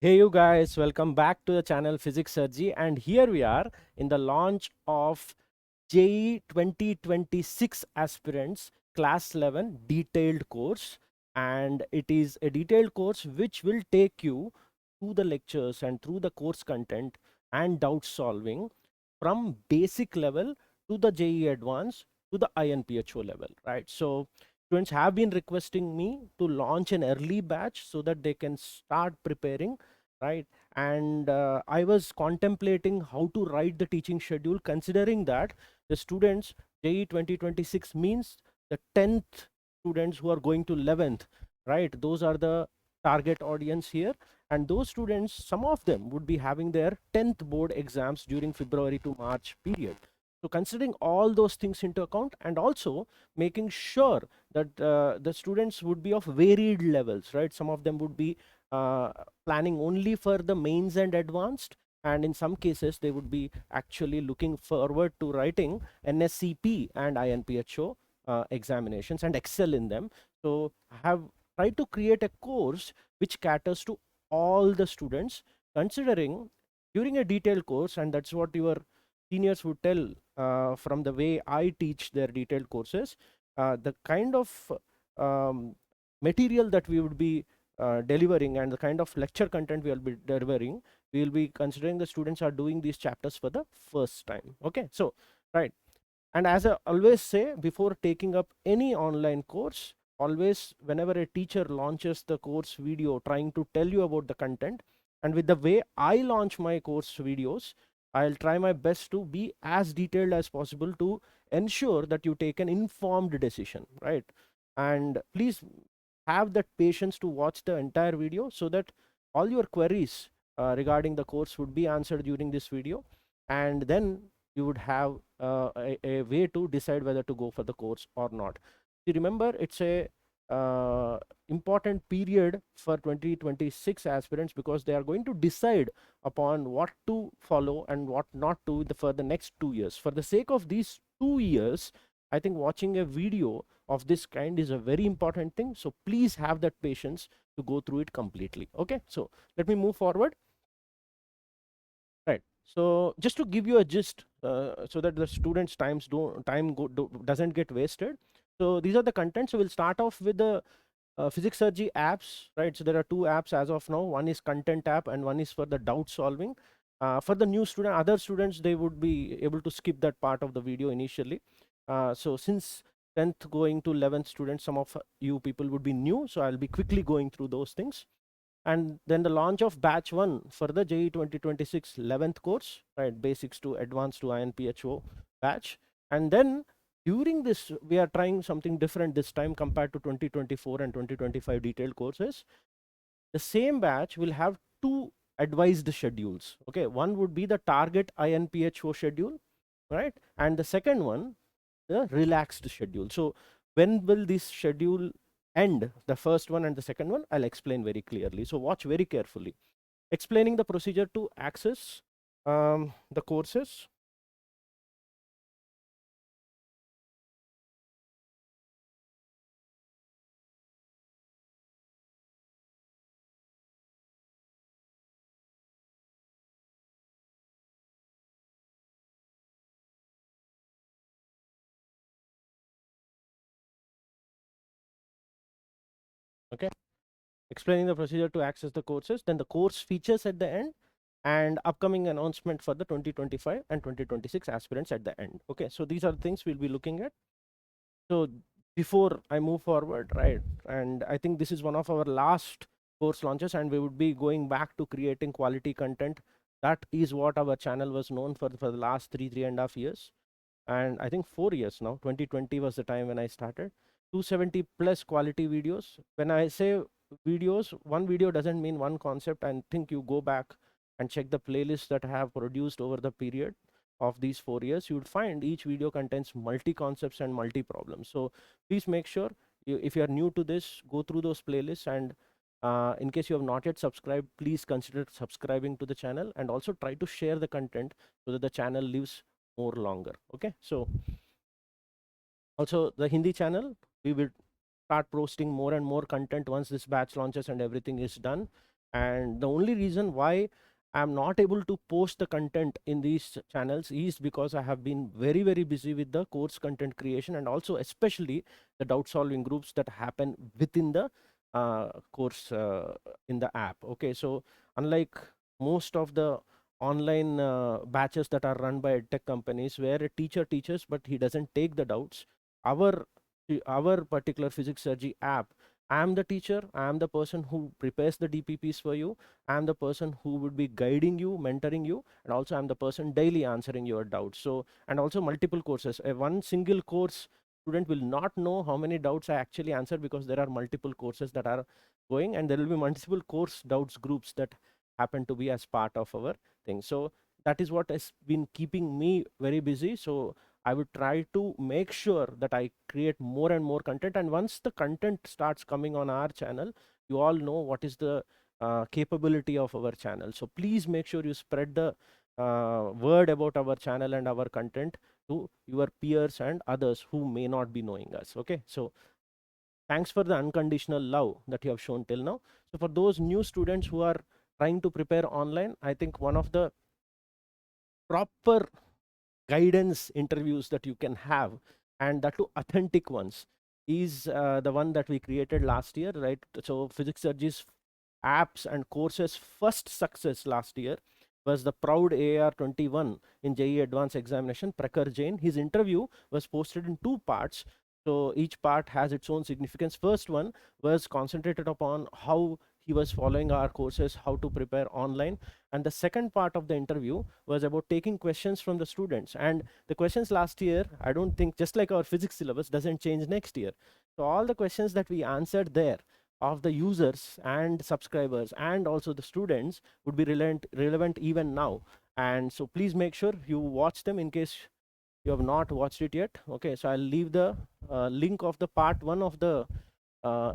Hey you guys, welcome back to the channel Physics Surgery, and here we are in the launch of JEE 2026 Aspirants Class 11 detailed course, and it is a detailed course which will take you through the lectures and through the course content and doubt solving from basic level to the JEE Advanced to the INPhO level, right? So students have been requesting me to launch an early batch so that they can start preparing, right? And I was contemplating how to write the teaching schedule, considering that the students JEE 2026 means the 10th students who are going to 11th, right? Those are the target audience here, and those students, some of them would be having their 10th board exams during February to March period. So considering all those things into account, and also making sure that the students would be of varied levels, right? Some of them would be uh, planning only for the mains and advanced, and in some cases they would be actually looking forward to writing NSCP and INPhO examinations and excel in them. So have tried to create a course which caters to all the students, considering during a detailed course, and that's what your seniors would tell from the way I teach their detailed courses, the kind of material that we would be delivering and the kind of lecture content we will be delivering, we will be considering the students are doing these chapters for the first time. Okay, so right. And as I always say, before taking up any online course, always whenever a teacher launches the course video trying to tell you about the content, and with the way I launch my course videos, I'll try my best to be as detailed as possible to ensure that you take an informed decision, right? And please have that patience to watch the entire video so that all your queries regarding the course would be answered during this video, and then you would have a way to decide whether to go for the course or not. You remember, it's a important period for 2026 aspirants, because they are going to decide upon what to follow and what not to for the next 2 years. For the sake of these 2 years, I think watching a video of this kind is a very important thing. So please have that patience to go through it completely. Okay, so let me move forward. Right. So just to give you a gist, so that the students' doesn't get wasted. So these are the contents. So we'll start off with the physics surgery apps, right? So there are two apps as of now. One is content app and one is for the doubt solving. For the new student, other students, they would be able to skip that part of the video initially. So since 10th going to 11th students, some of you people would be new, so I'll be quickly going through those things. And then the launch of batch 1 for the JEE 2026 11th course, right? Basics to advanced to INPhO batch. And then during this, we are trying something different this time compared to 2024 and 2025 detailed courses. The same batch will have two advised schedules. Okay, one would be the target INPhO schedule, right? And the second one, the relaxed schedule. So when will this schedule end, the first one and the second one? I'll explain very clearly, so watch very carefully. Explaining the procedure to access the courses. Okay, explaining the procedure to access the courses, then the course features at the end, and upcoming announcement for the 2025 and 2026 aspirants at the end. Okay, so these are the things we'll be looking at. So before I move forward, right, and I think this is one of our last course launches, and we would be going back to creating quality content. That is what our channel was known for the last three and a half years, and I think 4 years now. 2020 was the time when I started. 270 plus quality videos. When I say videos, one video doesn't mean one concept. I think you go back and check the playlist that I have produced over the period of these 4 years, you would find each video contains multi concepts and multi problems. So please make sure if you are new to this, go through those playlists, and in case you have not yet subscribed, please consider subscribing to the channel, and also try to share the content so that the channel lives more longer. Okay, so also the Hindi channel, we will start posting more and more content once this batch launches and everything is done. And the only reason why I'm not able to post the content in these channels is because I have been very, very busy with the course content creation, and also especially the doubt solving groups that happen within the course in the app. Okay, so unlike most of the online batches that are run by tech companies where a teacher teaches but he doesn't take the doubts, our our particular physics surgery app, I am the teacher, I am the person who prepares the DPPs for you, I am the person who would be guiding you, mentoring you, and also I'm the person daily answering your doubts. So, and also multiple courses. One single course student will not know how many doubts I actually answer, because there are multiple courses that are going, and there will be multiple course doubts groups that happen to be as part of our thing. So that is what has been keeping me very busy. So I would try to make sure that I create more and more content. And once the content starts coming on our channel, you all know what is the capability of our channel. So please make sure you spread the word about our channel and our content to your peers and others who may not be knowing us. Okay, so thanks for the unconditional love that you have shown till now. So for those new students who are trying to prepare online, I think one of the proper guidance interviews that you can have, and that too authentic ones, is the one that we created last year, right? So physics surgery's apps and courses first success last year was the proud AR21 in JEE advanced examination, Prakhar Jain. His interview was posted in two parts, so each part has its own significance. First one was concentrated upon how he was following our courses, how to prepare online, and the second part of the interview was about taking questions from the students. And the questions last year, I don't think, just like our physics syllabus, doesn't change next year. So all the questions that we answered there of the users and subscribers and also the students would be relevant even now. And so please make sure you watch them in case you have not watched it yet. Okay, so I'll leave the link of the part one of the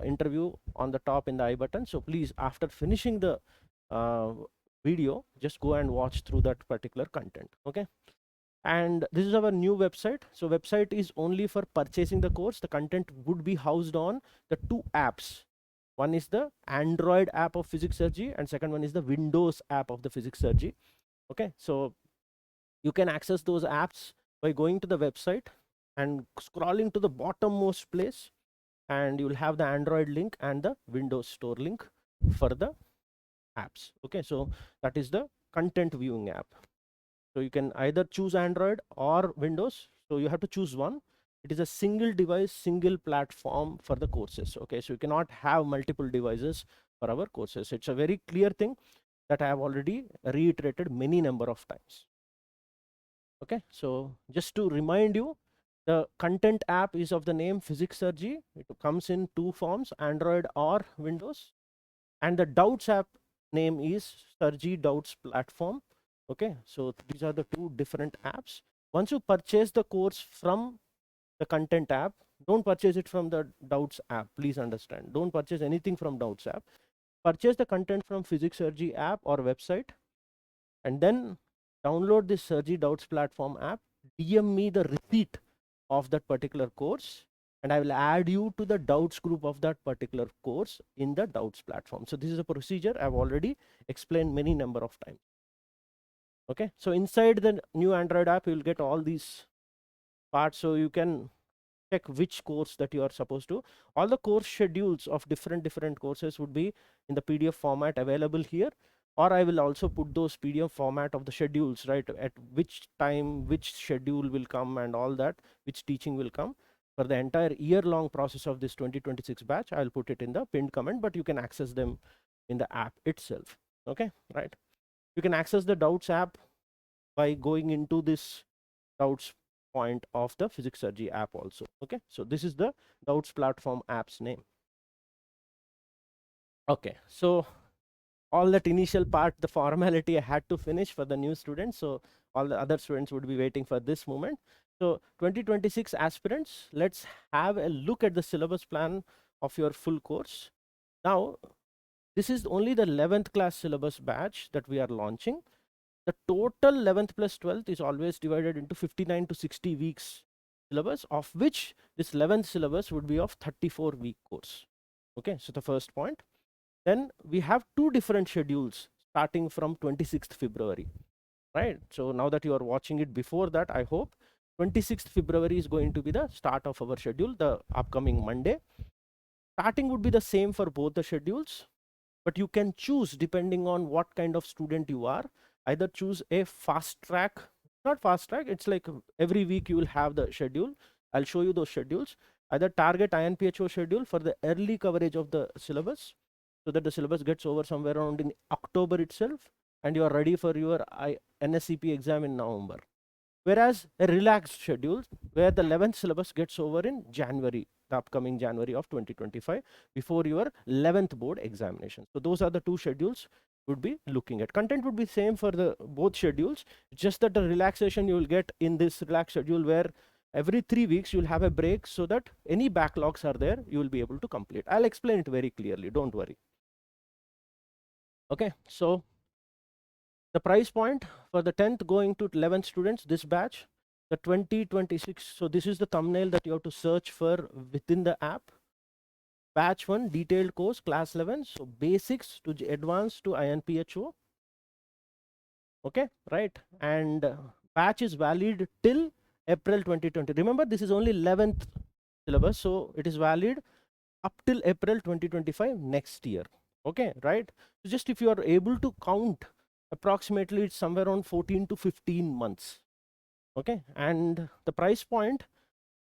interview on the top in the I button. So please, after finishing the uh, video, just go and watch through that particular content. Okay, and this is our new website. So website is only for purchasing the course. The content would be housed on the two apps. One is the Android app of physics surgery, and second one is the Windows app of the physics surgery. Okay, so you can access those apps by going to the website and scrolling to the bottommost place, and you will have the Android link and the Windows Store link for the apps. Okay, so that is the content viewing app. So you can either choose Android or Windows. So you have to choose one. It is a single device, single platform for the courses. Okay, so you cannot have multiple devices for our courses. It's a very clear thing that I have already reiterated many number of times. Okay, so just to remind you, the content app is of the name Physics Surgery. It comes in two forms, Android or Windows. And the doubts app name is Surgery Doubts Platform. Okay, so these are the two different apps. Once you purchase the course from the content app, don't purchase it from the doubts app. Please understand, don't purchase anything from doubts app. Purchase the content from Physics Surgery app or website, and then download this Surgery Doubts Platform app. DM me the receipt of that particular course, and I will add you to the doubts group of that particular course in the doubts platform. So this is a procedure I've already explained many number of times. Okay, so inside the new Android app, you will get all these parts, so you can check which course that you are supposed to. All the course schedules of different courses would be in the PDF format available here, or I will also put those PDF format of the schedules, right, at which time which schedule will come and all that, which teaching will come for the entire year-long process of this 2026 batch. I'll put it in the pinned comment, but you can access them in the app itself. Okay, right, you can access the doubts app by going into this doubts point of the physics surgery app also. Okay, so this is the doubts platform app's name. Okay, so all that initial part, the formality I had to finish for the new students, so all the other students would be waiting for this moment. So 2026 aspirants, let's have a look at the syllabus plan of your full course. Now this is only the 11th class syllabus batch that we are launching. The total 11th plus 12th is always divided into 59 to 60 weeks syllabus, of which this 11th syllabus would be of 34-week course. Okay, so the first point. Then we have two different schedules starting from 26th February, right? So now that you are watching it before that, I hope 26th February is going to be the start of our schedule, the upcoming Monday. Starting would be the same for both the schedules, but you can choose depending on what kind of student you are. Either choose a fast track, not fast track, it's like every week you will have the schedule. I'll show you those schedules. Either target INPhO schedule for the early coverage of the syllabus, so that the syllabus gets over somewhere around in October itself, and you are ready for your NSCP exam in November. Whereas a relaxed schedule where the 11th syllabus gets over in January, the upcoming January of 2025, before your 11th board examination. So those are the two schedules would be looking at. Content would be same for the both schedules, just that the relaxation you will get in this relaxed schedule where every 3 weeks you'll have a break, so that any backlogs are there, you will be able to complete. I'll explain it very clearly, don't worry. Okay, so the price point for the 10th going to 11th students, this batch, the 2026. So this is the thumbnail that you have to search for within the app. Batch 1 detailed course, class 11. So basics to advanced to INPhO. Okay, right. And batch is valid till April 2020. Remember, this is only 11th syllabus, so it is valid up till April 2025 next year. Okay, right. So just if you are able to count, approximately it's somewhere around 14 to 15 months. Okay, and the price point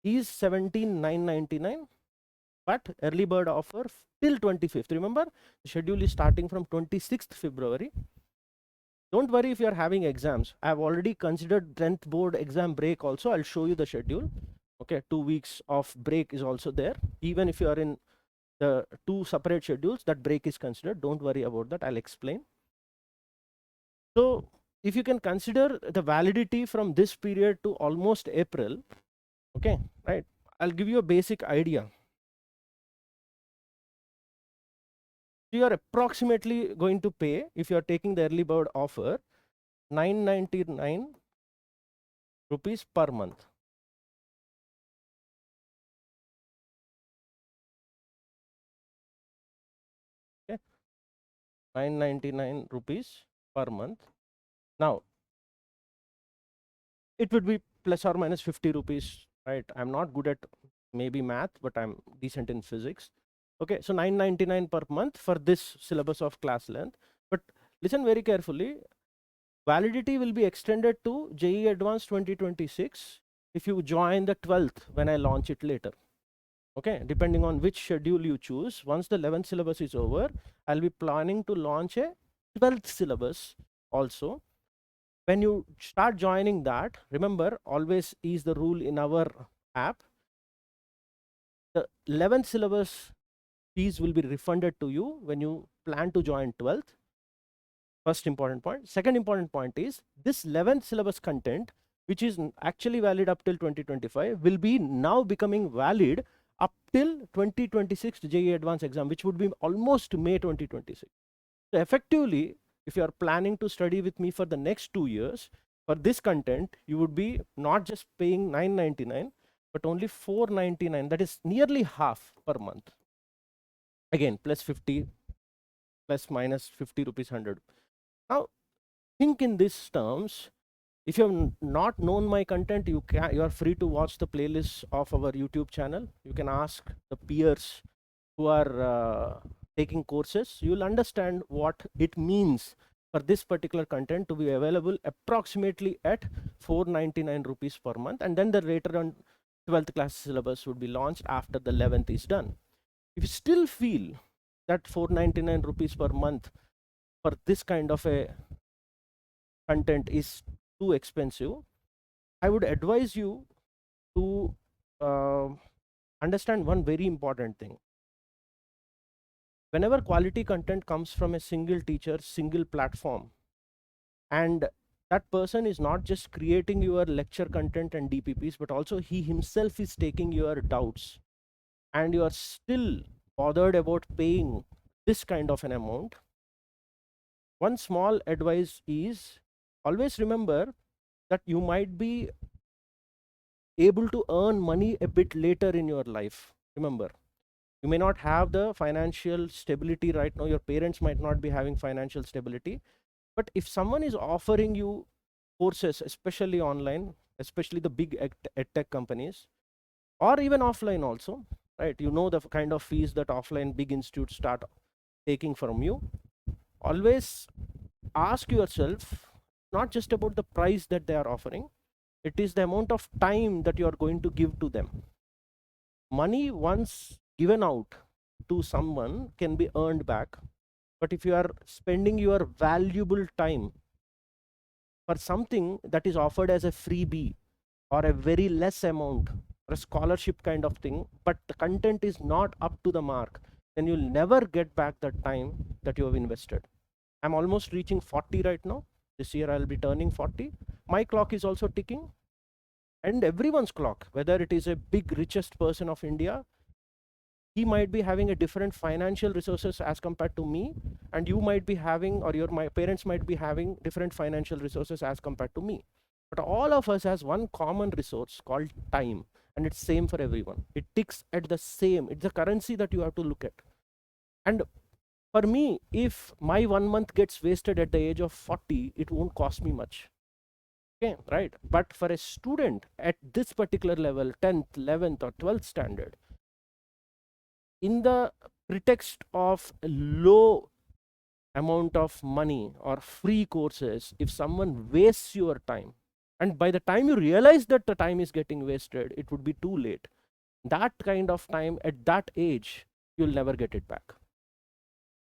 is 17,999, but early bird offer till 25th. Remember, the schedule is starting from 26th February. Don't worry if you are having exams. I have already considered 10th board exam break also. I'll show you the schedule. Okay, 2 weeks of break is also there. Even if you are in the two separate schedules, that break is considered. Don't worry about that. I'll explain. So if you can consider the validity from this period to almost April, okay, right, I'll give you a basic idea. So you are approximately going to pay, if you are taking the early bird offer, 999 rupees per month. Okay, 999 rupees per month. Now it would be plus or minus 50 rupees, right? I'm not good at maybe math, but I'm decent in physics. Okay, so 999 per month for this syllabus of class length. But listen very carefully, validity will be extended to JEE Advanced 2026 if you join the 12th when I launch it later. Okay, depending on which schedule you choose. Once the 11th syllabus is over, I'll be planning to launch a 12th syllabus also. When you start joining that, remember, always is the rule in our app, the 11th syllabus fees will be refunded to you when you plan to join 12th. First important point. Second important point is this 11th syllabus content, which is actually valid up till 2025, will be now becoming valid up till 2026 JEE Advanced exam, which would be almost May 2026. So effectively, if you are planning to study with me for the next 2 years, for this content, you would be not just paying 999, but only 499. That is nearly half per month. Again, plus 50, plus minus 50 rupees 100. Now, think in these terms. If you have not known my content, you are free to watch the playlist of our YouTube channel. You can ask the peers who are taking courses. You will understand what it means for this particular content to be available approximately at 499 rupees per month, and then the later on 12th class syllabus would be launched after the 11th is done. If you still feel that 499 rupees per month for this kind of a content is too expensive, I would advise you to understand one very important thing. Whenever quality content comes from a single teacher, single platform, and that person is not just creating your lecture content and DPPs, but also he himself is taking your doubts, and you are still bothered about paying this kind of an amount, one small advice is always remember that you might be able to earn money a bit later in your life. Remember, You may not have the financial stability right now. Your parents might not be having financial stability. But if someone is offering you courses, especially online, especially the big edtech companies, or even offline also, right? You know the kind of fees that offline big institutes start taking from you. Always ask yourself, not just about the price that they are offering, it is the amount of time that you are going to give to them. Money once given out to someone can be earned back, but if you are spending your valuable time for something that is offered as a freebie or a very less amount or a scholarship kind of thing, but the content is not up to the mark, then you'll never get back the time that you have invested. I'm almost reaching 40 right now. This year I'll be turning 40. My clock is also ticking, and everyone's clock, whether it is a big richest person of India, he might be having a different financial resources as compared to me, and you might be having, or my parents might be having different financial resources as compared to me. But all of us has one common resource called time, and it's same for everyone. It ticks at the same. It's a currency that you have to look at. And for me, if my 1 month gets wasted at the age of 40, it won't cost me much. Okay, right? But for a student at this particular level, 10th, 11th, or 12th standard, in the pretext of low amount of money or free courses, if someone wastes your time, and by the time you realize that the time is getting wasted, it would be too late. That kind of time at that age, you'll never get it back.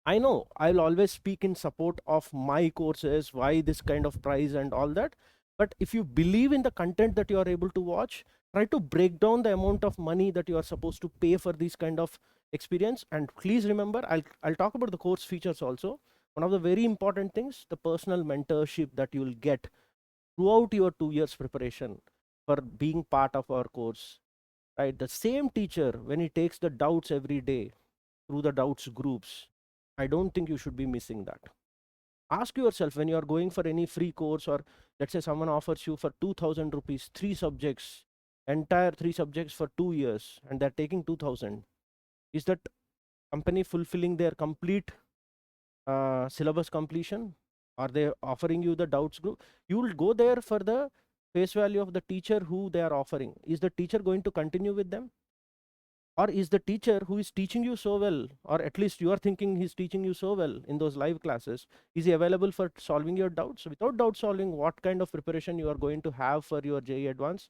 I know I'll always speak in support of my courses, why this kind of price and all that. But if you believe in the content that you are able to watch, try to break down the amount of money that you are supposed to pay for this kind of experience. And please remember, I'll talk about the course features also. One of the very important things, the personal mentorship that you will get throughout your 2 years preparation for being part of our course, right? The same teacher, when he takes the doubts every day through the doubts groups, I don't think you should be missing that. Ask yourself, when you are going for any free course, or let's say someone offers you for 2000 rupees, 3 subjects, entire 3 subjects for 2 years, and they're taking 2000, is that company fulfilling their complete syllabus completion? Are they offering you the doubts group? You will go there for the face value of the teacher who they are offering. Is the teacher going to continue with them? Or is the teacher who is teaching you so well, or at least you are thinking he's teaching you so well in those live classes, is he available for solving your doubts? Without doubt solving, what kind of preparation you are going to have for your JEE Advanced?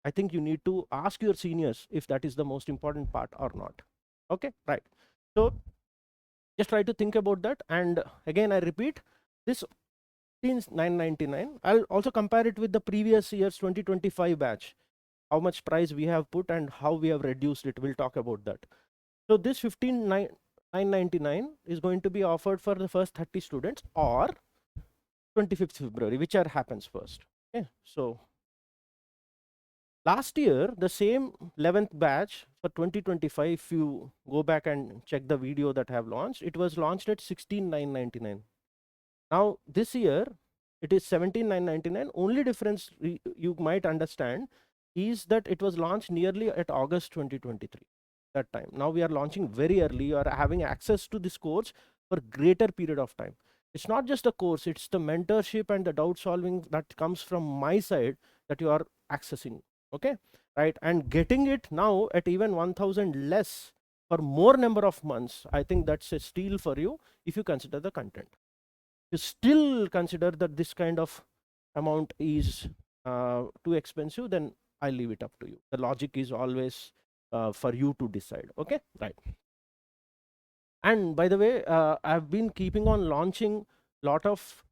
I think you need to ask your seniors if that is the most important part or not. Okay, right. So just try to think about that. And again, I repeat, this is 999. I'll also compare it with the previous year's 2025 batch, how much price we have put and how we have reduced it. We'll talk about that. So this 999 is going to be offered for the first 30 students, or 25th February, whichever happens first. Okay, so last year, the same 11th batch for 2025, if you go back and check the video that I have launched, it was launched at 16,999. Now this year, it is 17,999. Only difference you might understand is that it was launched nearly at August 2023. That time. Now we are launching very early. You are having access to this course for greater period of time. It's not just a course, it's the mentorship and the doubt solving that comes from my side that you are accessing. Okay, right? And getting it now at even 1000 less for more number of months, I think that's a steal for you if you consider the content. You still consider that this kind of amount is too expensive, then I leave it up to you. The logic is always for you to decide. Okay, right. And by the way, I've been keeping on launching lot of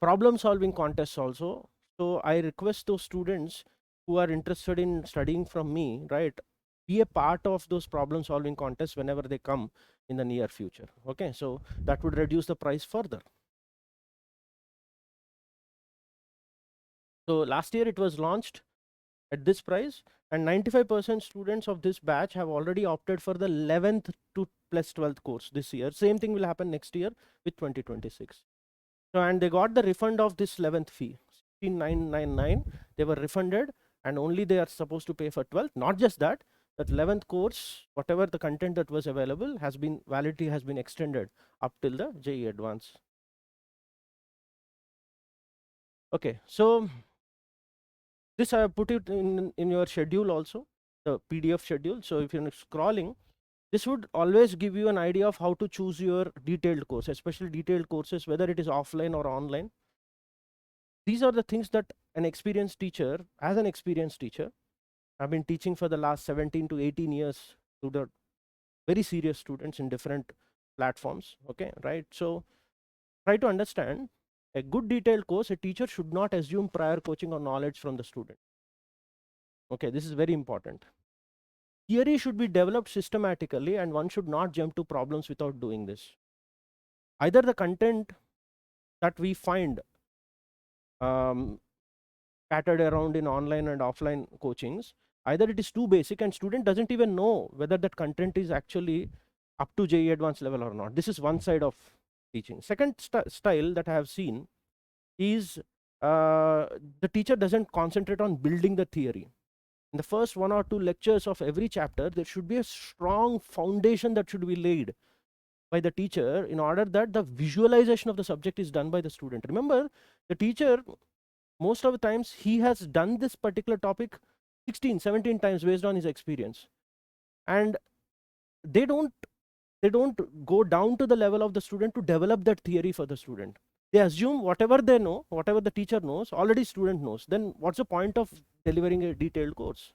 problem solving contests also. So I request those students who are interested in studying from me, right, be a part of those problem solving contests whenever they come in the near future. Okay, so that would reduce the price further. So last year it was launched at this price, and 95% students of this batch have already opted for the 11th to plus 12th course this year. Same thing will happen next year with 2026. So, and they got the refund of this 11th fee, 16,999. They were refunded, and only they are supposed to pay for 12th. Not just that, that 11th course, whatever the content that was available has been, validity has been extended up till the JEE Advanced. Okay, so this I have put it in your schedule also, the PDF schedule. So if you're scrolling, this would always give you an idea of how to choose your detailed course, especially detailed courses, whether it is offline or online. These are the things that an experienced teacher, as an experienced teacher, I've been teaching for the last 17 to 18 years to the very serious students in different platforms. Okay, right? So try to understand a good detailed course, a teacher should not assume prior coaching or knowledge from the student. Okay, this is very important. Theory should be developed systematically, and one should not jump to problems without doing this. Either the content that we find scattered around in online and offline coachings, either it is too basic and student doesn't even know whether that content is actually up to JEE Advanced level or not. This is one side of teaching. Second style that I have seen is the teacher doesn't concentrate on building the theory. In the first 1 or 2 lectures of every chapter, there should be a strong foundation that should be laid by the teacher in order that the visualization of the subject is done by the student. Remember, the teacher, most of the times, he has done this particular topic 16, 17 times based on his experience. And they don't go down to the level of the student to develop that theory for the student. They assume whatever they know, whatever the teacher knows, already student knows. Then what's the point of delivering a detailed course?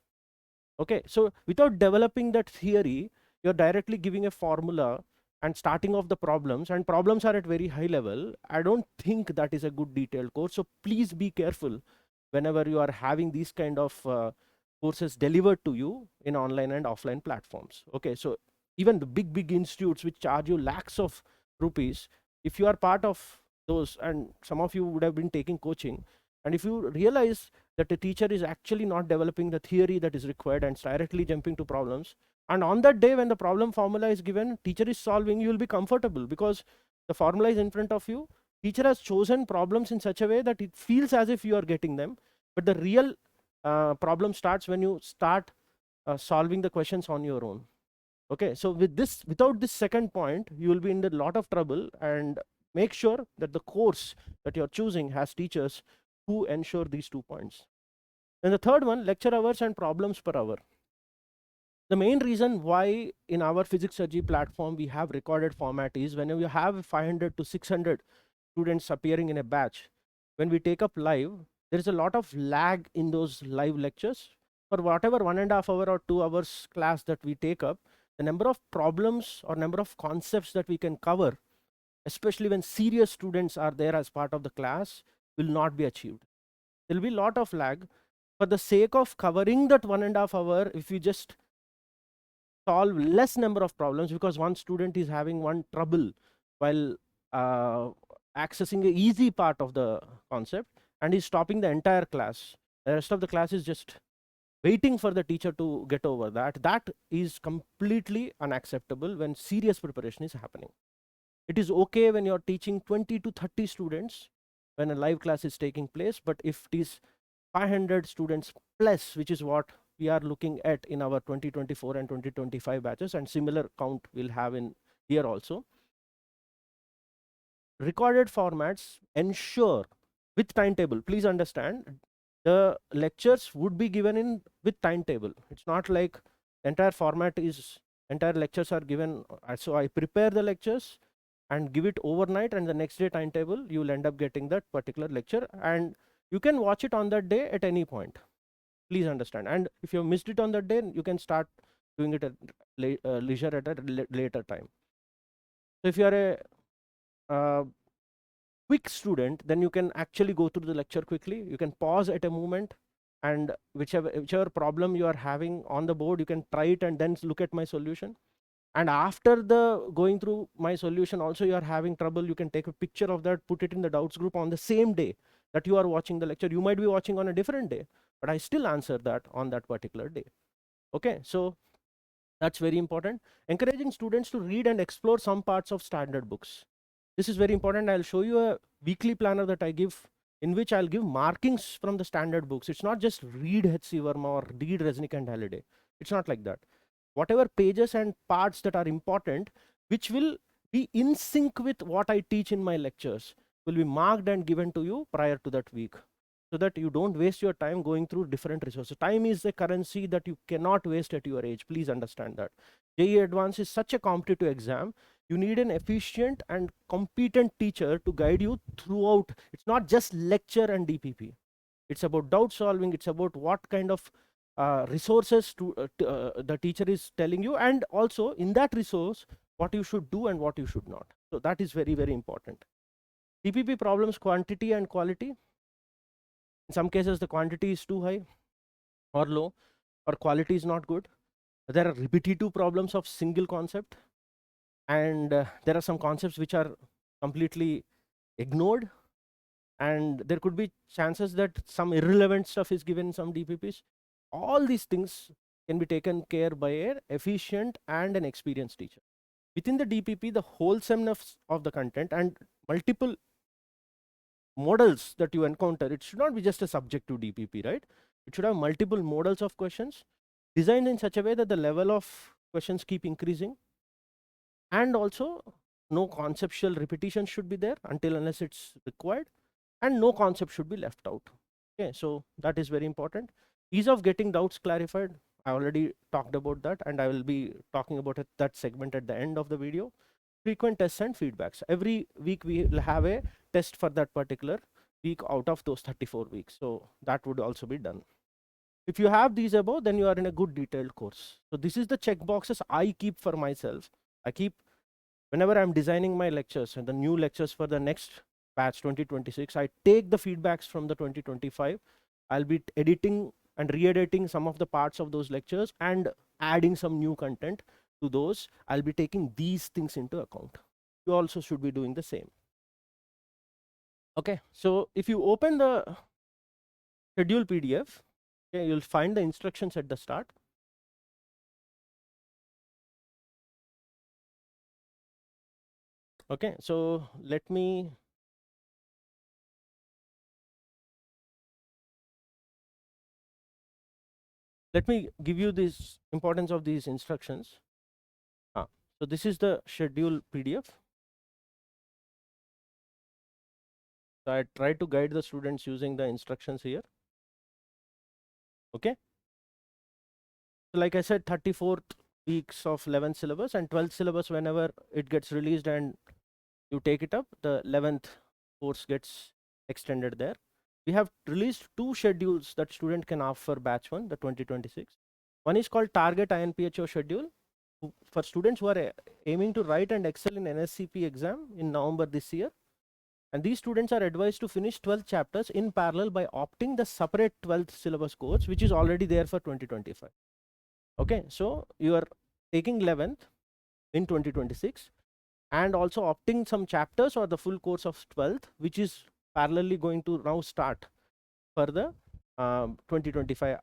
Okay, so without developing that theory, you're directly giving a formula and starting off the problems, and problems are at very high level. I don't think that is a good detailed course. So please be careful whenever you are having these kind of courses delivered to you in online and offline platforms. Okay, so even the big institutes which charge you lakhs of rupees, if you are part of those, and some of you would have been taking coaching, and if you realize that the teacher is actually not developing the theory that is required and directly jumping to problems, and on that day when the problem formula is given, teacher is solving, you will be comfortable because the formula is in front of you. Teacher has chosen problems in such a way that it feels as if you are getting them, but the real problem starts when you start solving the questions on your own. Okay, so without this second point, you will be in a lot of trouble. And make sure that the course that you're choosing has teachers who ensure these 2 points. And the third one, lecture hours and problems per hour. The main reason why in our Physics Surgery platform we have recorded format is whenever you have 500 to 600 students appearing in a batch, when we take up live, there is a lot of lag in those live lectures. For whatever 1.5 hour or 2 hours class that we take up, the number of problems or number of concepts that we can cover, especially when serious students are there as part of the class, will not be achieved. There will be a lot of lag. For the sake of covering that 1.5 hour, if we just solve less number of problems, because one student is having one trouble while accessing the easy part of the concept, and he's stopping the entire class. The rest of the class is just waiting for the teacher to get over that. That is completely unacceptable when serious preparation is happening. It is okay when you're teaching 20 to 30 students when a live class is taking place, but if it is 500 students plus, which is what we are looking at in our 2024 and 2025 batches, and similar count we'll have in here also, recorded formats ensure with timetable. Please understand, the lectures would be given in with timetable. It's not like entire format is, entire lectures are given. So I prepare the lectures and give it overnight, and the next day timetable, you will end up getting that particular lecture, and you can watch it on that day at any point. Please understand. And if you missed it on that day, you can start doing it at leisure at a later time. So if you are a quick student, then you can actually go through the lecture quickly. You can pause at a moment, and whichever problem you are having on the board, you can try it and then look at my solution. And after the going through my solution also you are having trouble, you can take a picture of that, put it in the doubts group on the same day that you are watching the lecture. You might be watching on a different day, but I still answer that on that particular day. Okay, so that's very important. Encouraging students to read and explore some parts of standard books. This is very important. I'll show you a weekly planner that I give, in which I'll give markings from the standard books. It's not just read H.C. Verma or read Resnick and Halliday. It's not like that. whatever pages and parts that are important, which will be in sync with what I teach in my lectures, will be marked and given to you prior to that week, so that you don't waste your time going through different resources. Time is a currency that you cannot waste at your age. Please understand that. JEE Advanced is such a competitive exam. You need an efficient and competent teacher to guide you throughout. It's not just lecture and DPP. It's about doubt solving. It's about what kind of resources the teacher is telling you, and also in that resource what you should do and what you should not. So that is very, very important. DPP problems, quantity and quality. In some cases the quantity is too high or low, or quality is not good. There are repetitive problems of single concept, and there are some concepts which are completely ignored, and there could be chances that some irrelevant stuff is given in some DPPs. All these things can be taken care by an efficient and an experienced teacher. Within the DPP, the wholesomeness of the content and multiple models that you encounter, it should not be just a subjective DPP, right? It should have multiple models of questions designed in such a way that the level of questions keep increasing, and also no conceptual repetition should be there until unless it's required, and no concept should be left out. Okay, so that is very important. Ease of getting doubts clarified, I already talked about that, and I will be talking about that segment at the end of the video. Frequent tests and feedbacks. Every week we will have a test for that particular week out of those 34 weeks. So that would also be done. If you have these above, then you are in a good detailed course. So this is the check boxes I keep for myself. I keep, whenever I'm designing my lectures and the new lectures for the next batch 2026, I take the feedbacks from the 2025. I'll be editing and re-editing some of the parts of those lectures and adding some new content to those. I'll be taking these things into account. You also should be doing the same. Okay, so if you open the schedule PDF, okay, you'll find the instructions at the start. Okay, so let me give you this importance of these instructions. So this is the schedule PDF. So I try to guide the students using the instructions here. Okay, so like I said, 34th weeks of 11th syllabus and 12th syllabus, whenever it gets released and you take it up, the 11th course gets extended there. We have released 2 schedules that student can opt for batch 1, the 2026. One is called Target INPhO schedule for students who are aiming to write and excel in NSCP exam in November this year. And these students are advised to finish 12 chapters in parallel by opting the separate 12th syllabus course, which is already there for 2025. Okay, so you are taking 11th in 2026 and also opting some chapters or the full course of 12th, which is parallelly going to now start for the 2025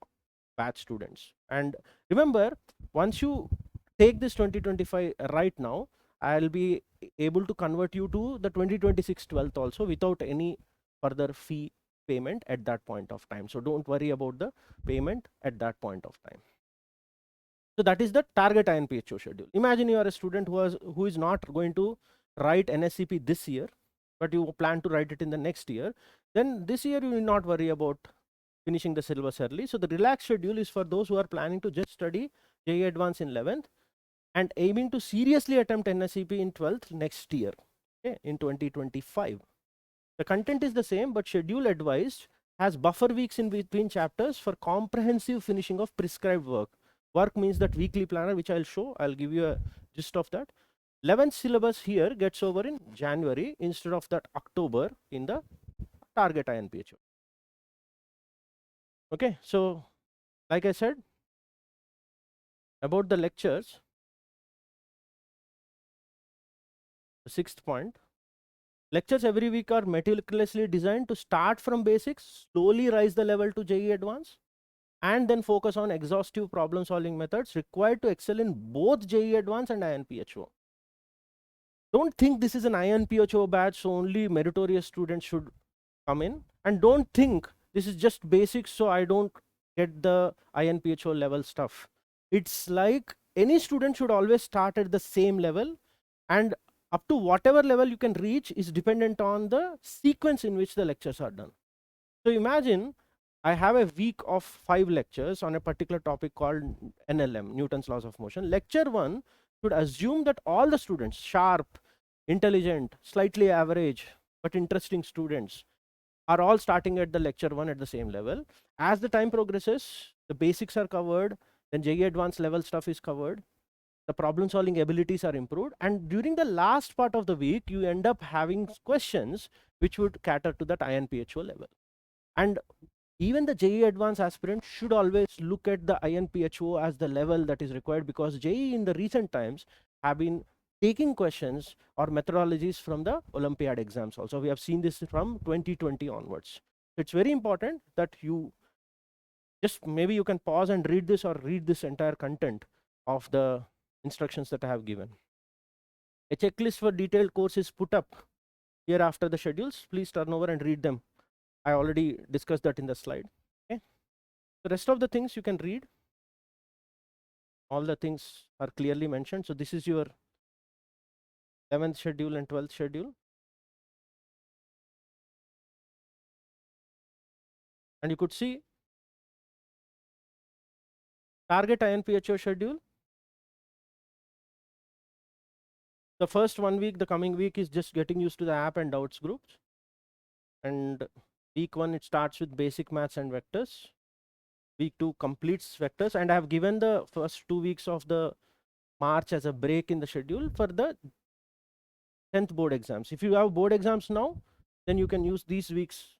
batch students. And remember, once you take this 2025 right now, I'll be able to convert you to the 2026 12th also without any further fee payment at that point of time. So don't worry about the payment at that point of time. So that is the Target INPhO schedule. Imagine you are a student who is not going to write NSCP this year, but you plan to write it in the next year. Then this year you will not worry about finishing the syllabus early. So the relaxed schedule is for those who are planning to just study JEE Advanced in 11th and aiming to seriously attempt NSCP in 12th next year, okay, in 2025. The content is the same, but schedule advised has buffer weeks in between chapters for comprehensive finishing of prescribed work. Work means that weekly planner, which I'll show. I'll give you a gist of that. 11th syllabus here gets over in January instead of that October in the Target INPhO. Okay, so like I said about the lectures, the 6th point, lectures every week are meticulously designed to start from basics, slowly rise the level to JEE Advanced, and then focus on exhaustive problem solving methods required to excel in both JEE Advanced and INPhO. Don't think this is an INPhO batch, so only meritorious students should come in, and don't think this is just basics, so I don't get the INPhO level stuff. It's like any student should always start at the same level, and up to whatever level you can reach is dependent on the sequence in which the lectures are done. So imagine I have a week of 5 lectures on a particular topic called NLM, Newton's laws of motion. Lecture 1 should assume that all the students, sharp, intelligent, slightly average, but interesting students, are all starting at the lecture 1 at the same level. As the time progresses, the basics are covered, then JEE advanced level stuff is covered, the problem solving abilities are improved, and during the last part of the week you end up having questions which would cater to that INPhO level. And even the JEE advanced aspirant should always look at the INPhO as the level that is required, because JEE in the recent times have been taking questions or methodologies from the Olympiad exams also. We have seen this from 2020 onwards. It's very important that you just, maybe you can pause and read this, or read this entire content of the instructions that I have given. A checklist for detailed course is put up here after the schedules. Please turn over and read them. I already discussed that in the slide. Okay. The rest of the things you can read. All the things are clearly mentioned. So this is your 11th schedule and 12th schedule. And you could see target INPhO schedule. The first 1 week, the coming week, is just getting used to the app and doubts groups. And week 1, it starts with basic maths and vectors. Week 2 completes vectors, and I have given the first 2 weeks of the March as a break in the schedule for the 10th board exams. If you have board exams now, then you can use these weeks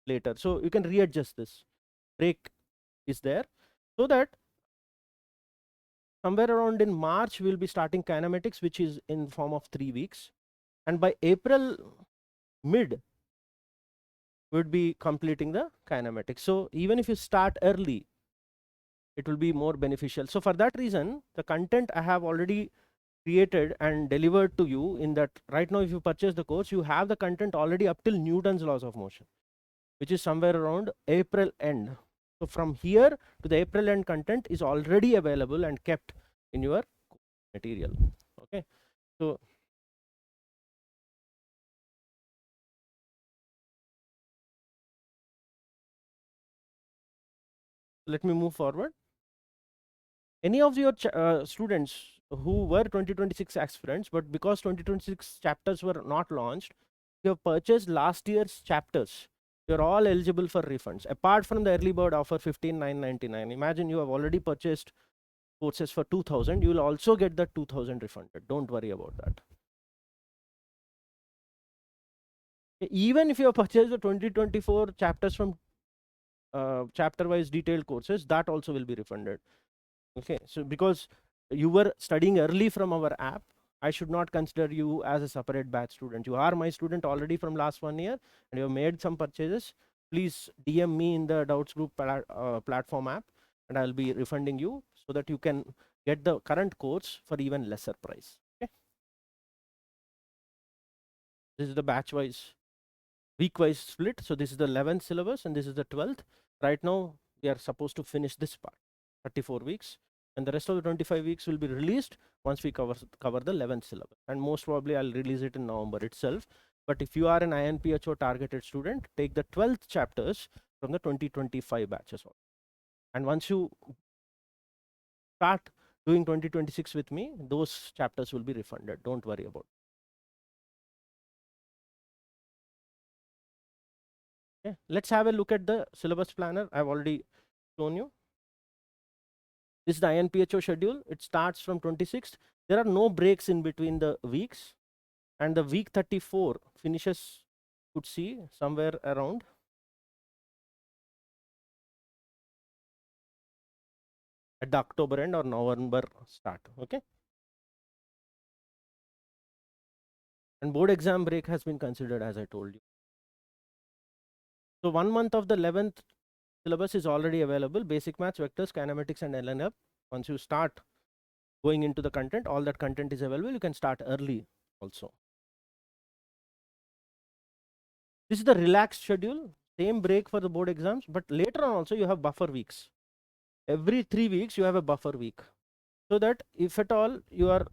later. So you can readjust this. Break is there, so that somewhere around in March we'll be starting kinematics, which is in form of 3 weeks, and by April mid would be completing the kinematics. So even if you start early, it will be more beneficial. So for that reason, the content I have already created and delivered to you, in that right now if you purchase the course, you have the content already up till Newton's laws of motion, which is somewhere around April end. So from here to the April end content is already available and kept in your material. Okay, so let me move forward. Any of your students who were 2026 aspirants, but because 2026 chapters were not launched, you have purchased last year's chapters, you're all eligible for refunds. Apart from the early bird offer 15,999, imagine you have already purchased courses for 2,000, you will also get the 2,000 refunded. Don't worry about that. Even if you have purchased the 2024 chapters from chapter wise detailed courses, that also will be refunded. Okay, so because you were studying early from our app, I should not consider you as a separate batch student. You are my student already from last 1 year, and you have made some purchases. Please DM me in the doubts group platform app, and I'll be refunding you so that you can get the current course for even lesser price. Okay, this is the batch wise, week wise split. So this is the 11th syllabus and this is the 12th. Right now we are supposed to finish this part, 34 weeks, and the rest of the 25 weeks will be released once we cover the 11th syllabus, and most probably I'll release it in November itself. But if you are an INPhO targeted student, take the 12th chapters from the 2025 batches. And once you start doing 2026 with me, those chapters will be refunded. Don't worry about it. Okay, let's have a look at the syllabus planner. I've already shown you. This is the INPhO schedule. It starts from 26th. There are no breaks in between the weeks, and the week 34 finishes, could see somewhere around at the October end or November start. Okay, and board exam break has been considered, as I told you. So 1 month of the 11th syllabus is already available. Basic maths, vectors, kinematics, and LNF. Once you start going into the content, all that content is available. You can start early also. This is the relaxed schedule. Same break for the board exams, but later on also you have buffer weeks. Every 3 weeks you have a buffer week. so that if at all you are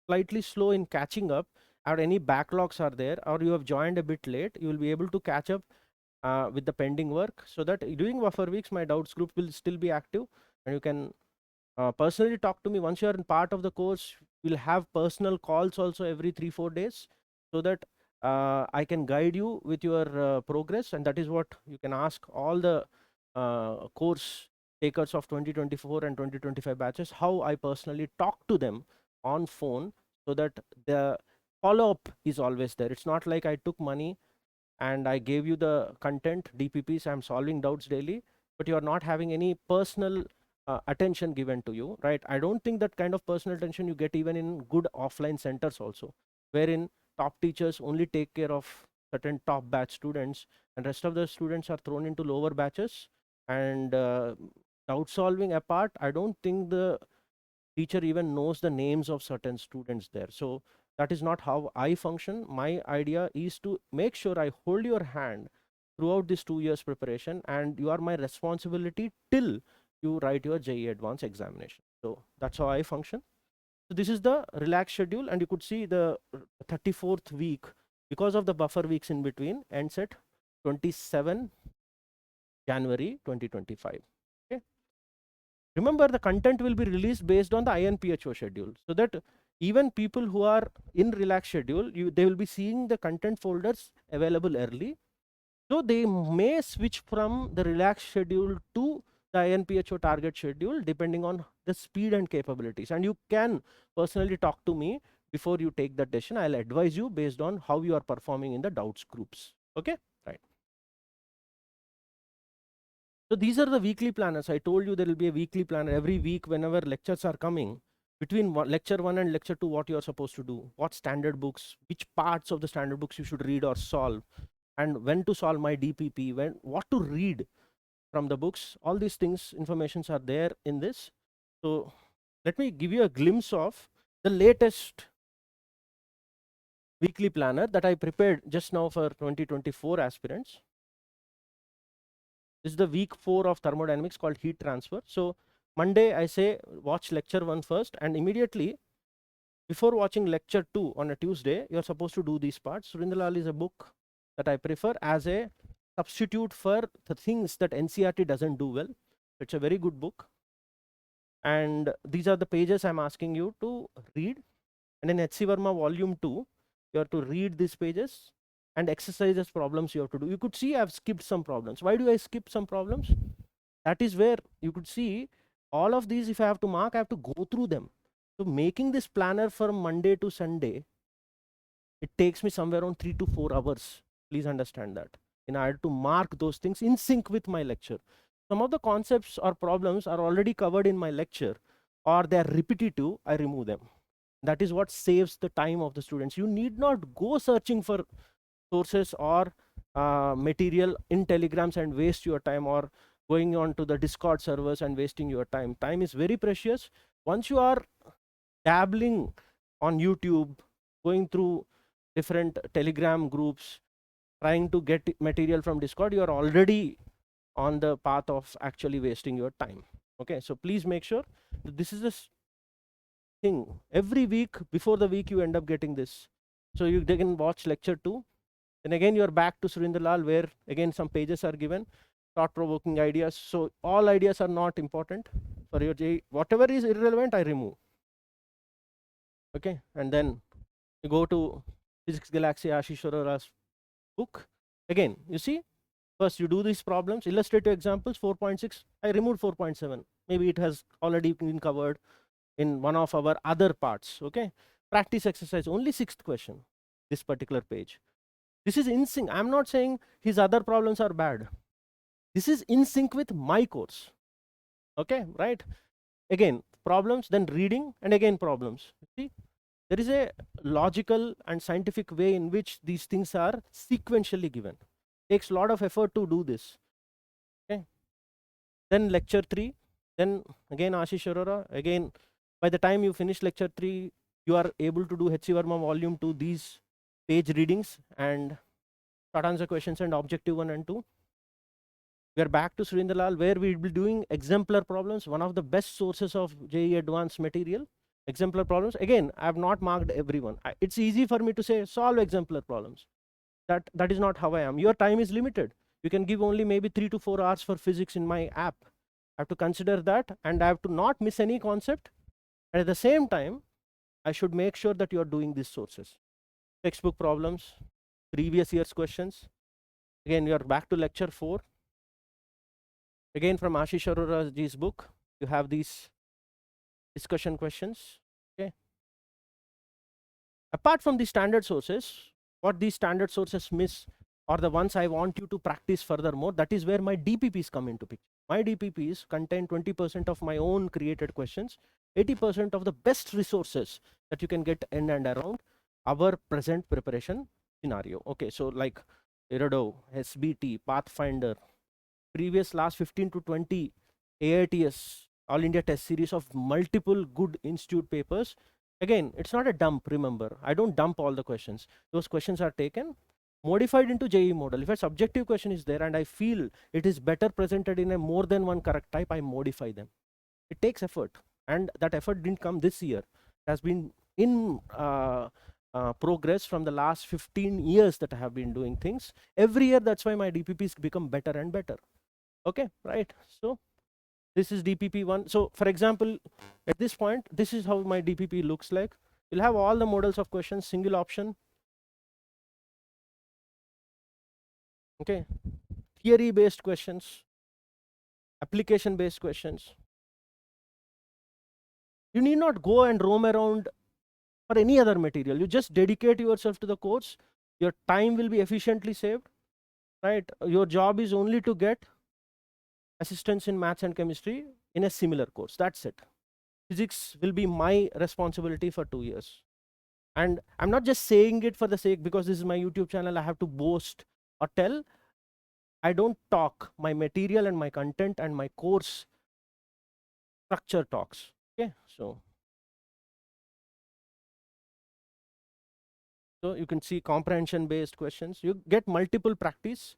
slightly slow in catching up, or any backlogs are there, or you have joined a bit late, you will be able to catch up with the pending work, so that during buffer weeks my doubts group will still be active, and you can personally talk to me. Once you are in part of the course, we'll have personal calls also every 3-4 days, so that I can guide you with your progress, and that is what you can ask all the course takers of 2024 and 2025 batches, how I personally talk to them on phone, so that the follow-up is always there. It's not like I took money and I gave you the content, DPPs, I'm solving doubts daily, but you are not having any personal attention given to you, right? I don't think that kind of personal attention you get even in good offline centers also, wherein top teachers only take care of certain top batch students, and rest of the students are thrown into lower batches. And doubt solving apart, I don't think the teacher even knows the names of certain students there. So that is not how I function. My idea is to make sure I hold your hand throughout this 2 years preparation, and you are my responsibility till you write your JEE advanced examination. So that's how I function. So this is the relaxed schedule, and you could see the 34th week, because of the buffer weeks in between, ends at 27 January 2025. Okay. Remember, the content will be released based on the INPhO schedule, so that even people who are in relaxed schedule, they will be seeing the content folders available early. So they may switch from the relaxed schedule to the INPhO target schedule depending on the speed and capabilities. And you can personally talk to me before you take that decision. I'll advise you based on how you are performing in the doubts groups. Okay, right. So these are the weekly planners. I told you there will be a weekly planner every week whenever lectures are coming. Between lecture 1 and lecture 2, what you are supposed to do, what standard books, which parts of the standard books you should read or solve, and when to solve my DPP, what to read from the books. All these things, informations are there in this. So let me give you a glimpse of the latest weekly planner that I prepared just now for 2024 aspirants. This is the week 4 of thermodynamics called heat transfer. So Monday I say watch lecture 1 first, and immediately before watching lecture 2 on a Tuesday, you're supposed to do these parts. Surendralal is a book that I prefer as a substitute for the things that NCERT doesn't do well. It's a very good book. And these are the pages I'm asking you to read. And in HC Verma volume 2, you have to read these pages, and exercises problems you have to do. You could see I've skipped some problems. Why do I skip some problems? That is where you could see all of these. If I have to mark, I have to go through them. So making this planner from Monday to Sunday, it takes me somewhere around 3 to 4 hours. Please understand that. In order to mark those things in sync with my lecture. Some of the concepts or problems are already covered in my lecture, or they are repetitive, I remove them. That is what saves the time of the students. You need not go searching for sources or material in telegrams and waste your time, or going on to the Discord servers and wasting your time. Time is very precious. Once you are dabbling on YouTube, going through different telegram groups, trying to get material from Discord, you are already on the path of actually wasting your time. Okay, so please make sure this is this thing every week. Before the week you end up getting this, so you can watch lecture 2, then again you're back to Surendralal, where again some pages are given, thought-provoking ideas. So all ideas are not important for your JEE. Whatever is irrelevant, I remove. Okay, and then you go to Physics Galaxy, Ashish Arora's book. Again, you see, first you do these problems, illustrative examples, 4.6. I removed 4.7. Maybe it has already been covered in one of our other parts. Okay, practice exercise, only 6th question, this particular page. This is in sync. I'm not saying his other problems are bad. This is in sync with my course. Okay, right? Again, problems, then reading, and again problems. See, there is a logical and scientific way in which these things are sequentially given. Takes a lot of effort to do this. Okay, then lecture 3, then again Ashish Arora. Again, by the time you finish lecture 3, you are able to do HC Verma volume 2, these page readings and short answer questions and objective 1 and 2. We are back to Surendralal, where we will be doing exemplar problems, one of the best sources of JEE advanced material. Exemplar problems. Again, I have not marked everyone. It's easy for me to say solve exemplar problems. That is not how I am. Your time is limited. You can give only maybe 3 to 4 hours for physics in my app. I have to consider that, and I have to not miss any concept. And at the same time, I should make sure that you are doing these sources. Textbook problems, previous year's questions. Again, you are back to lecture 4. Again, from Ashish Arora ji's book, you have these discussion questions. Okay. Apart from the standard sources, what these standard sources miss are the ones I want you to practice furthermore. That is where my DPPs come into picture. My DPPs contain 20% of my own created questions, 80% of the best resources that you can get in and around our present preparation scenario. Okay, so like Irido, SBT, Pathfinder, previous last 15 to 20 AITS, All India Test Series of multiple good institute papers. Again, it's not a dump, remember. I don't dump all the questions. Those questions are taken, modified into JEE model. If a subjective question is there and I feel it is better presented in a more than one correct type, I modify them. It takes effort, and that effort didn't come this year. It has been in progress from the last 15 years that I have been doing things. Every year, that's why my DPPs become better and better. Okay, right? So this is DPP1. So for example, at this point, this is how my DPP looks like. You'll have all the models of questions, single option. Okay, theory based questions, application based questions. You need not go and roam around for any other material. You just dedicate yourself to the course. Your time will be efficiently saved, right? Your job is only to get assistance in maths and chemistry in a similar course. That's it. Physics will be my responsibility for 2 years. And I'm not just saying it for the sake, because this is my YouTube channel, I have to boast or tell. I don't talk. My material and my content and my course structure talks. Okay, so you can see comprehension based questions. You get multiple practice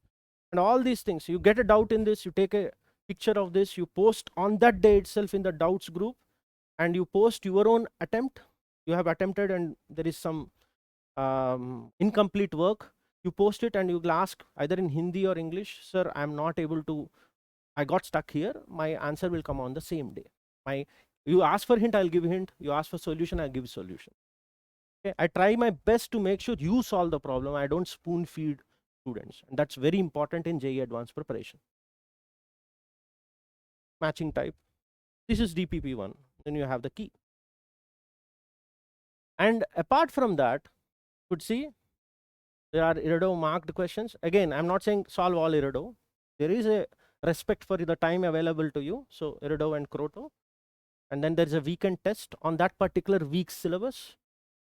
and all these things. You get a doubt in this, you take a picture of this, you post on that day itself in the doubts group, and you post your own attempt. You have attempted and there is some incomplete work. You post it and you will ask either in Hindi or English, sir, I'm not able to, I got stuck here. My answer will come on the same day. You ask for hint, I'll give hint. You ask for solution, I'll give solution. Okay, I try my best to make sure you solve the problem. I don't spoon feed students, and that's very important in JEE advanced preparation. Matching type. This is DPP1. Then you have the key. And apart from that, you could see there are Irido marked questions. Again, I'm not saying solve all Irido. There is a respect for the time available to you. So Irido and Croto. And then there's a weekend test on that particular week's syllabus.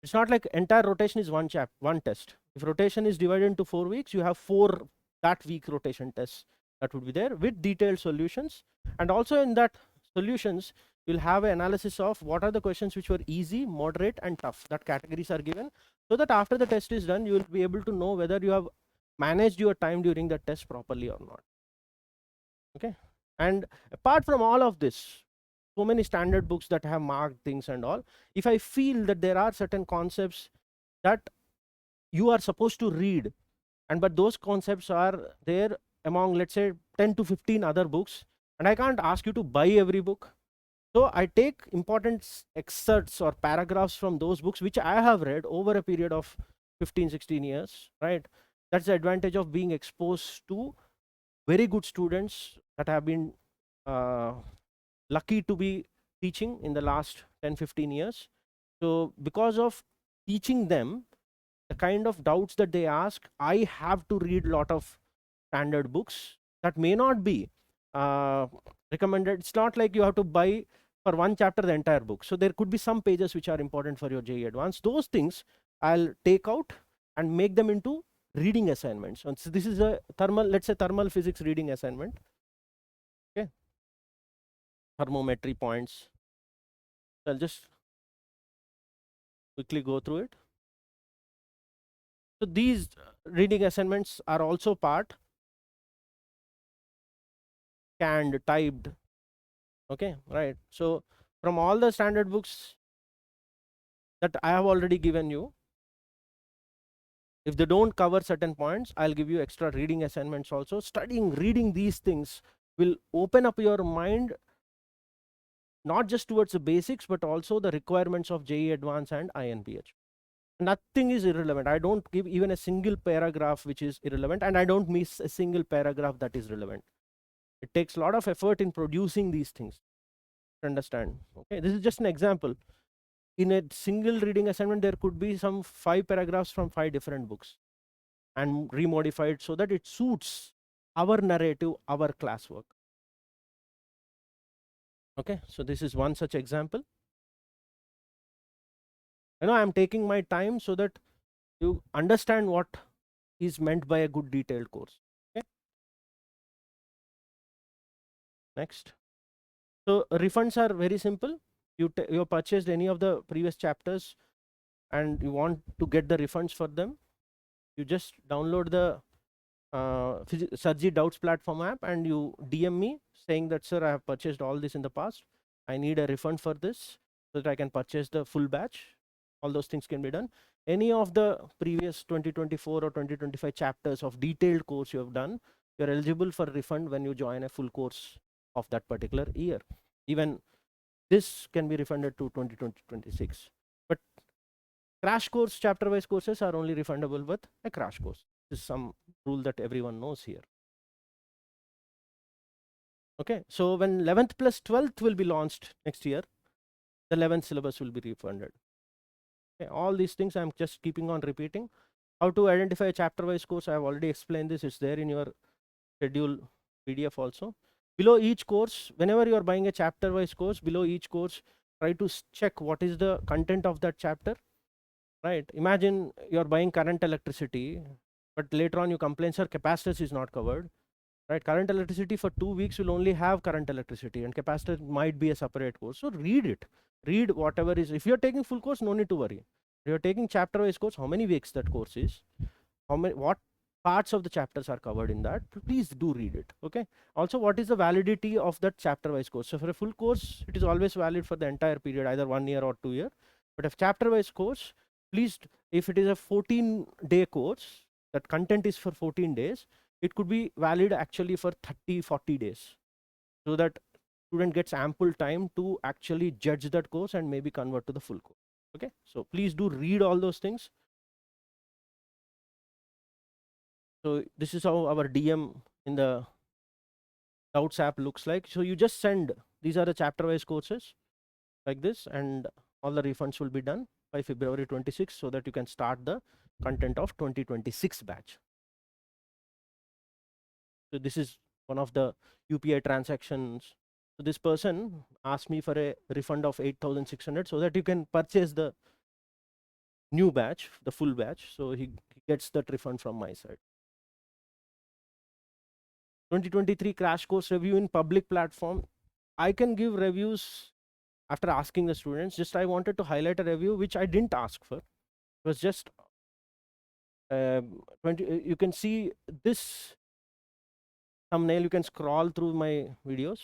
It's not like entire rotation is one test. If rotation is divided into 4 weeks, you have 4 that week rotation tests that would be there with detailed solutions. And also in that solutions, you'll have an analysis of what are the questions which were easy, moderate, and tough. That categories are given, so that after the test is done, you will be able to know whether you have managed your time during the test properly or not. Okay. And apart from all of this, so many standard books that have marked things and all, if I feel that there are certain concepts that you are supposed to read, and but those concepts are there among, let's say, 10 to 15 other books, and I can't ask you to buy every book, so I take important excerpts or paragraphs from those books which I have read over a period of 15-16 years, right? That's the advantage of being exposed to very good students that have been lucky to be teaching in the last 10-15 years. So because of teaching them, the kind of doubts that they ask, I have to read a lot of standard books that may not be recommended. It's not like you have to buy for one chapter the entire book. So there could be some pages which are important for your JEE Advanced. Those things I'll take out and make them into reading assignments. So this is a thermal, let's say thermal physics reading assignment. Okay, thermometry points. So I'll just quickly go through it. So these reading assignments are also part scanned, typed. Okay, right. So from all the standard books that I have already given you, if they don't cover certain points, I'll give you extra reading assignments also. Studying, reading these things will open up your mind, not just towards the basics, but also the requirements of JEE Advanced and INPH. Nothing is irrelevant. I don't give even a single paragraph which is irrelevant, and I don't miss a single paragraph that is relevant. It takes a lot of effort in producing these things to understand. Okay, this is just an example. In a single reading assignment, there could be some 5 paragraphs from 5 different books and remodified so that it suits our narrative, our classwork. Okay, so this is one such example. I'm taking my time so that you understand what is meant by a good detailed course. Okay, next. So refunds are very simple. You purchased any of the previous chapters and you want to get the refunds for them. You just download the Sarji Doubts platform app and you DM me saying that, sir, I have purchased all this in the past. I need a refund for this so that I can purchase the full batch. All those things can be done. Any of the previous 2024 or 2025 chapters of detailed course you have done, you're eligible for refund when you join a full course of that particular year. Even this can be refunded to 2026. But crash course, chapter wise courses are only refundable with a crash course. This is some rule that everyone knows here. Okay, so when 11th plus 12th will be launched next year, the 11th syllabus will be refunded. Okay, all these things I'm just keeping on repeating. How to identify a chapter wise course, I have already explained this. It's there in your schedule PDF also. Below each course, whenever you are buying a chapter wise course, below each course, try to check what is the content of that chapter. Right, imagine you're buying current electricity, but later on you complain, sir, capacitors is not covered. Right, current electricity for 2 weeks will only have current electricity, and capacitor might be a separate course. So read it, read whatever is. If you're taking full course, no need to worry. If you're taking chapter wise course, how many weeks that course is, what parts of the chapters are covered in that, please do read it. Okay, also what is the validity of that chapter wise course? So for a full course, it is always valid for the entire period, either 1 year or 2 year. But if chapter wise course, please, if it is a 14-day course, that content is for 14 days, it could be valid actually for 30-40 days, so that student gets ample time to actually judge that course and maybe convert to the full course. Okay, so please do read all those things. So this is how our DM in the Doubts app looks like. So you just send, these are the chapter wise courses like this, and all the refunds will be done by February 26th, so that you can start the content of 2026 batch. So this is one of the UPI transactions. So this person asked me for a refund of 8,600 so that you can purchase the new batch, the full batch. So he gets that refund from my side. 2023 crash course review in public platform. I can give reviews after asking the students. Just I wanted to highlight a review which I didn't ask for. It was just 20. You can see this thumbnail. You can scroll through my videos.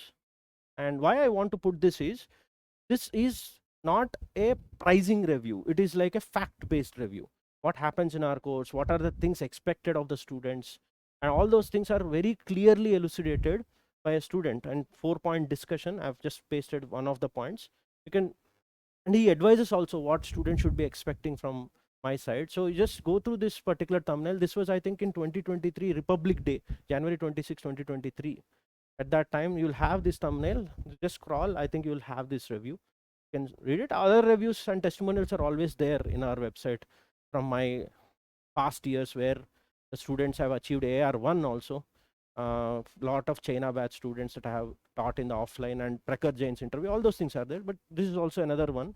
And why I want to put this is not a pricing review. It is like a fact-based review. What happens in our course? What are the things expected of the students? And all those things are very clearly elucidated by a student. And 4-point discussion, I've just pasted one of the points. You can, and he advises also what students should be expecting from my side. So you just go through this particular thumbnail. This was, I think, in 2023 Republic Day, January 26, 2023. At that time, you'll have this thumbnail. Just scroll. I think you'll have this review. You can read it. Other reviews and testimonials are always there in our website from my past years, where the students have achieved AR1 also. Lot of China batch students that I have taught in the offline, and Prakhar Jain's interview. All those things are there. But this is also another one,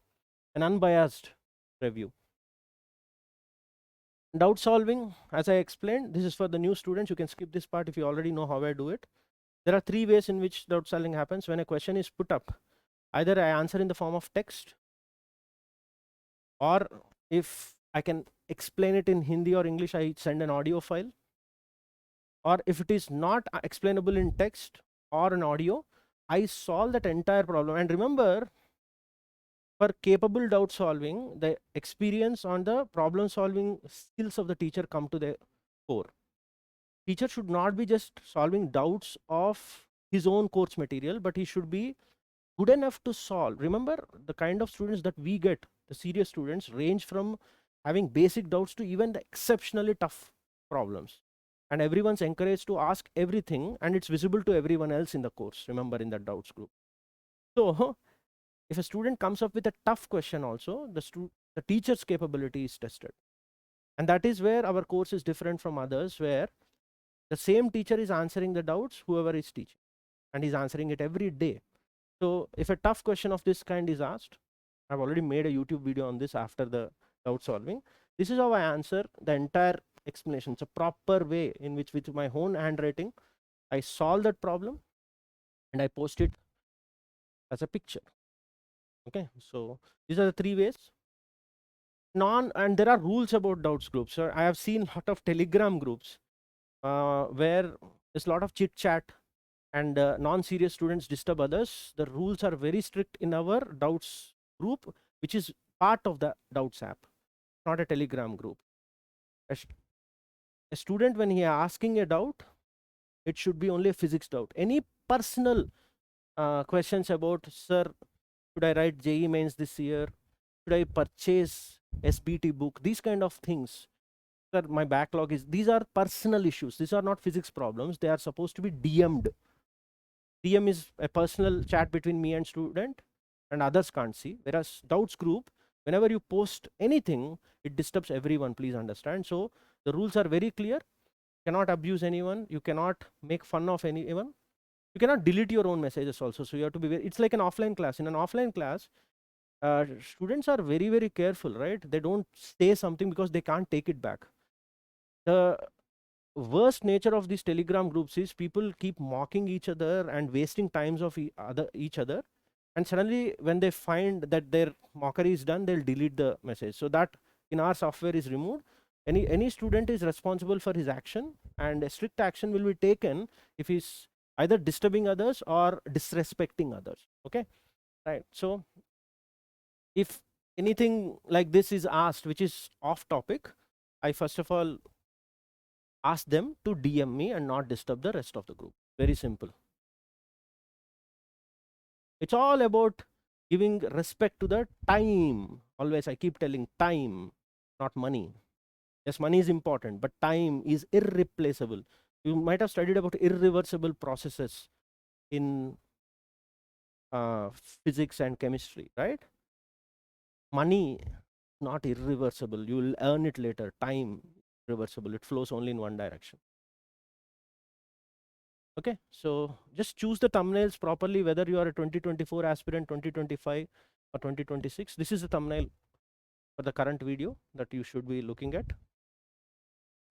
an unbiased review. Doubt solving, as I explained, this is for the new students. You can skip this part if you already know how I do it. There are 3 ways in which doubt solving happens. When a question is put up, either I answer in the form of text, or if I can explain it in Hindi or English, I send an audio file. Or if it is not explainable in text, or an audio, I solve that entire problem. And remember, for capable doubt solving, the experience on the problem solving skills of the teacher come to the fore. Teacher should not be just solving doubts of his own course material, but he should be good enough to solve. Remember, the kind of students that we get, the serious students, range from having basic doubts to even the exceptionally tough problems. And everyone's encouraged to ask everything, and it's visible to everyone else in the course, remember, in that doubts group. So if a student comes up with a tough question also, the teacher's capability is tested. And that is where our course is different from others, where the same teacher is answering the doubts, whoever is teaching, and he's answering it every day. So if a tough question of this kind is asked, I've already made a YouTube video on this after the doubt solving. This is how I answer the entire explanation. It's a proper way in which, with my own handwriting, I solve that problem and I post it as a picture. Okay, so these are the three ways. And there are rules about doubts groups. So I have seen a lot of Telegram groups where there's a lot of chit chat and non-serious students disturb others. The rules are very strict in our doubts group, which is part of the doubts app, not a Telegram group. A student, when he is asking a doubt, it should be only a physics doubt. Any personal questions about, sir, should I write JEE mains this year? Should I purchase SBT book? These kind of things. Sir, my backlog is, these are personal issues. These are not physics problems. They are supposed to be DM'd. DM is a personal chat between me and student, and others can't see. Whereas doubts group, whenever you post anything, it disturbs everyone, please understand. So the rules are very clear. You cannot abuse anyone. You cannot make fun of anyone. You cannot delete your own messages also. So you have to be very, it's like an offline class. In an offline class, students are very, very careful, right? They don't say something because they can't take it back. The worst nature of these Telegram groups is people keep mocking each other and wasting times of each other, and suddenly when they find that their mockery is done, they'll delete the message. So that in our software is removed. Any student is responsible for his action, and a strict action will be taken if he's either disturbing others or disrespecting others. Okay, right? So if anything like this is asked which is off topic, I first of all ask them to DM me and not disturb the rest of the group. Very simple. It's all about giving respect to the time. Always I keep telling, time, not money. Yes, money is important, but time is irreplaceable. You might have studied about irreversible processes in physics and chemistry, right? Money, not irreversible. You will earn it later. Time, reversible. It flows only in one direction. Okay, so just choose the thumbnails properly, whether you are a 2024 aspirant, 2025 or 2026. This is the thumbnail for the current video that you should be looking at.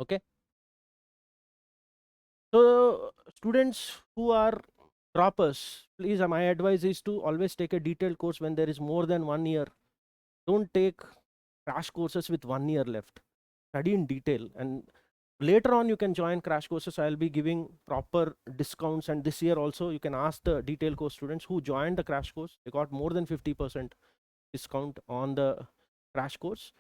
Okay, so students who are droppers, please, my advice is to always take a detailed course when there is more than 1 year. Don't take crash courses with 1 year left. Study in detail, and later on you can join crash courses. I'll be giving proper discounts, and this year also you can ask the detailed course students who joined the crash course. They got more than 50% discount on the crash course.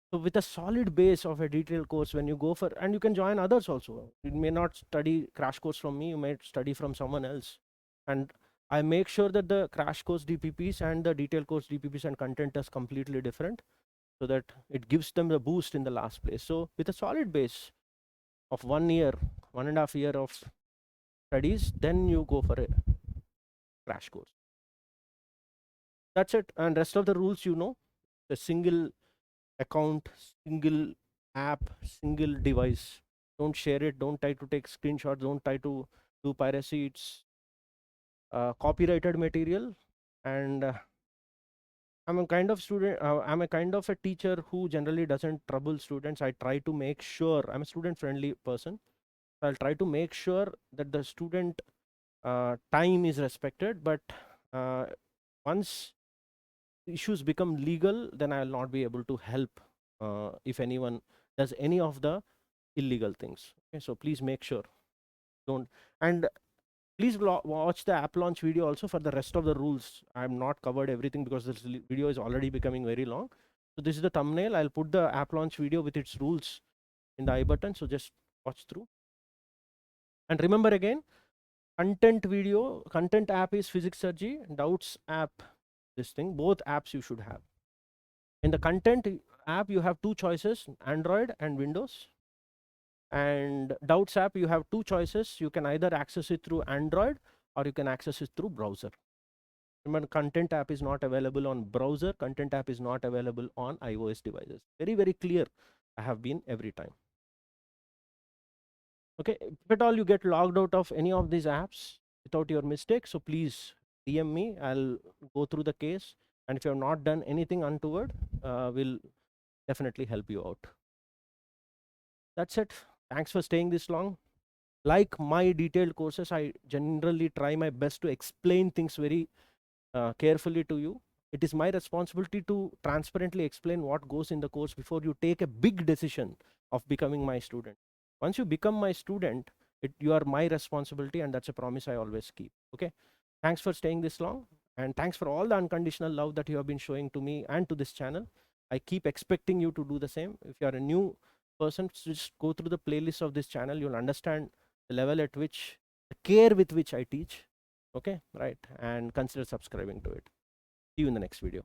So with a solid base of a detailed course, when you go for, and you can join others also. You may not study crash course from me, you might study from someone else. And I make sure that the crash course DPPs and the detailed course DPPs and content is completely different, so that it gives them the boost in the last place. So with a solid base of 1 year, 1.5 year of studies, then you go for a crash course. That's it. And rest of the rules, you know, the single account, single app, single device. Don't share it. Don't try to take screenshots. Don't try to do piracy. It's copyrighted material. And I'm a kind of student, I'm a kind of a teacher who generally doesn't trouble students. I try to make sure, I'm a student friendly person. I'll try to make sure that the student time is respected, but once issues become legal, then I'll not be able to help if anyone does any of the illegal things. Okay, so please make sure, don't. And Please watch the app launch video also for the rest of the rules. I'm not covered everything because this video is already becoming very long. So this is the thumbnail. I'll put the app launch video with its rules in the I button. So just watch through. And remember again, content app is PhysicsRG, doubts app, this thing, both apps you should have. In the content app, you have two choices, Android and Windows. And doubts app, you have two choices. You can either access it through Android or you can access it through browser. Remember, content app is not available on browser. Content app is not available on iOS devices. Very, very clear. I have been every time. Okay, if at all you get logged out of any of these apps without your mistake, so please DM me. I'll go through the case. And if you have not done anything untoward, we'll definitely help you out. That's it. Thanks for staying this long. Like my detailed courses, I generally try my best to explain things very carefully to you. It is my responsibility to transparently explain what goes in the course before you take a big decision of becoming my student. Once you become my student, you are my responsibility, and that's a promise I always keep. Okay. Thanks for staying this long, and thanks for all the unconditional love that you have been showing to me and to this channel. I keep expecting you to do the same. If you are a new person, just go through the playlist of this channel. You'll understand the level at which, the care with which I teach. Okay, right, and consider subscribing to it. See you in the next video.